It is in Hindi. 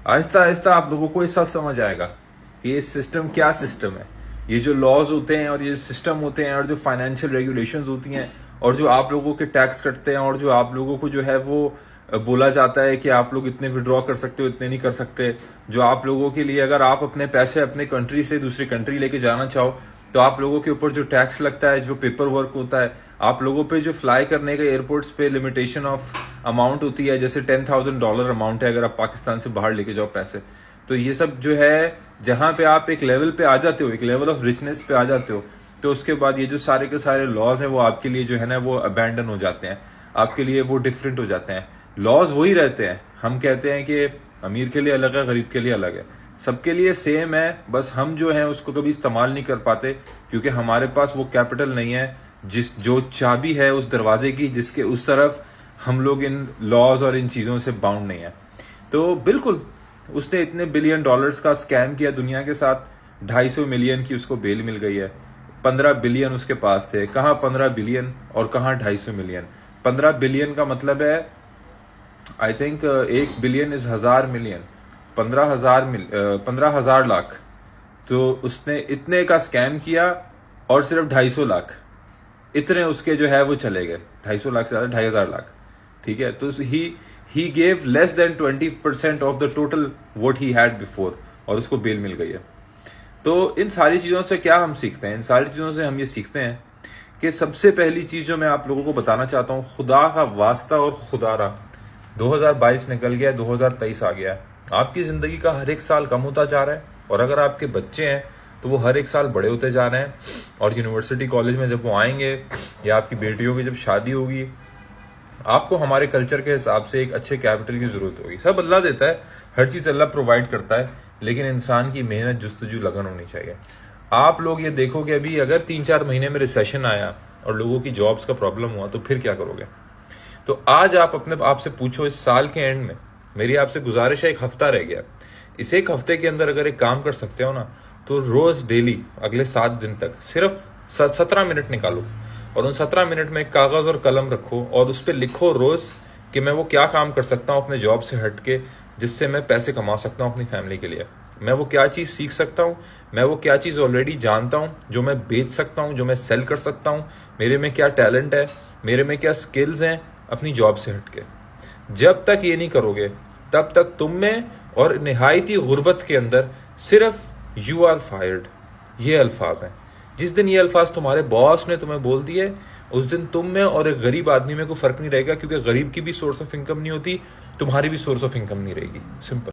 आहिस्ता आहिस्ता आप लोगों को ये सब समझ आएगा कि ये सिस्टम क्या सिस्टम है। ये जो लॉज होते हैं और ये सिस्टम होते हैं और जो फाइनेंशियल रेगुलेशंस होती हैं और जो आप लोगों के टैक्स कटते हैं और जो आप लोगों को जो है वो बोला जाता है कि आप लोग इतने विड्रॉ कर सकते हो, इतने नहीं कर सकते। जो आप लोगों के लिए अगर आप अपने पैसे अपने कंट्री से दूसरी कंट्री लेके जाना चाहो तो आप लोगों के ऊपर जो टैक्स लगता है, जो पेपर वर्क होता है, आप लोगों पे जो फ्लाई करने का एयरपोर्ट्स पे लिमिटेशन ऑफ अमाउंट होती है, जैसे $10,000 अमाउंट है अगर आप पाकिस्तान से बाहर लेके जाओ पैसे। तो ये सब जो है जहां पे आप एक लेवल पे आ जाते हो, एक लेवल ऑफ रिचनेस पे आ जाते हो, तो उसके बाद ये जो सारे के सारे लॉज हैं वो आपके लिए जो है ना वो अबैंडन हो जाते हैं, आपके लिए वो डिफरेंट हो जाते हैं। लॉज वही रहते हैं। हम कहते हैं कि अमीर के लिए अलग है, गरीब के लिए अलग है, सबके लिए सेम है, बस हम जो है उसको कभी इस्तेमाल नहीं कर पाते क्योंकि हमारे पास वो कैपिटल नहीं है जो चाबी है उस दरवाजे की जिसके उस तरफ हम लोग इन लॉज और इन चीजों से बाउंड नहीं है। तो बिल्कुल उसने इतने $1 बिलियन का स्कैम किया दुनिया के साथ, 250 मिलियन की उसको बेल मिल गई है। 15 बिलियन उसके पास थे, कहाँ 15 बिलियन और कहाँ 250 मिलियन। 15 बिलियन का मतलब है I think 1 billion is 1000 million, 15,000 lakh. तो उसने इतने का स्कैम किया और सिर्फ 250 लाख इतने उसके जो है वो चले गए। 250 लाख से ज्यादा 2,500 लाख, ठीक है। तो he gave less than 20% of the total what he had before और उसको बेल मिल गई है। तो इन सारी चीजों से क्या हम सीखते हैं? इन सारी चीजों से हम ये सीखते हैं कि सबसे पहली चीज जो मैं आप लोगों को बताना चाहता हूं, खुदा का वास्ता और खुदारा, 2022 निकल गया, 2023 आ गया। आपकी जिंदगी का हर एक साल कम होता जा रहा है और अगर आपके बच्चे हैं तो वो हर एक साल बड़े होते जा रहे हैं और यूनिवर्सिटी कॉलेज में जब वो आएंगे या आपकी बेटियों की जब शादी होगी, आपको हमारे कल्चर के हिसाब से एक अच्छे कैपिटल की जरूरत होगी। सब अल्लाह देता है, हर चीज अल्लाह प्रोवाइड करता है, लेकिन इंसान की मेहनत, जुस्तजू, लगन होनी चाहिए। आप लोग ये देखो कि अभी अगर 3-4 महीने में रिसेशन आया और लोगों की जॉब्स का प्रॉब्लम हुआ तो फिर क्या करोगे? तो आज आप अपने आप से पूछो, इस साल के एंड में मेरी आपसे गुजारिश है, एक हफ्ता रह गया, इस एक हफ्ते के अंदर अगर एक काम कर सकते हो ना तो रोज डेली अगले 7 दिन तक सिर्फ 17 मिनट निकालो और उन 17 मिनट में कागज और कलम रखो और उस पर लिखो रोज कि मैं वो क्या काम कर सकता हूँ अपने जॉब से हट के जिससे मैं पैसे कमा सकता हूँ अपनी फैमिली के लिए। मैं वो क्या चीज सीख सकता हूँ, मैं वो क्या चीज ऑलरेडी जानता हूँ जो मैं बेच सकता हूँ, जो मैं सेल कर सकता हूँ, मेरे में क्या टैलेंट है, मेरे में क्या स्किल्स हैं अपनी जॉब से हटके। जब तक ये नहीं करोगे तब तक तुम में और निहायती गुर्बत के अंदर सिर्फ यू आर फायर्ड ये अल्फाज हैं। जिस दिन ये अल्फाज तुम्हारे बॉस ने तुम्हें बोल दिए उस दिन तुम में और एक गरीब आदमी में कोई फर्क नहीं रहेगा, क्योंकि गरीब की भी सोर्स ऑफ इनकम नहीं होती, तुम्हारी भी सोर्स ऑफ इनकम नहीं रहेगी। सिंपल।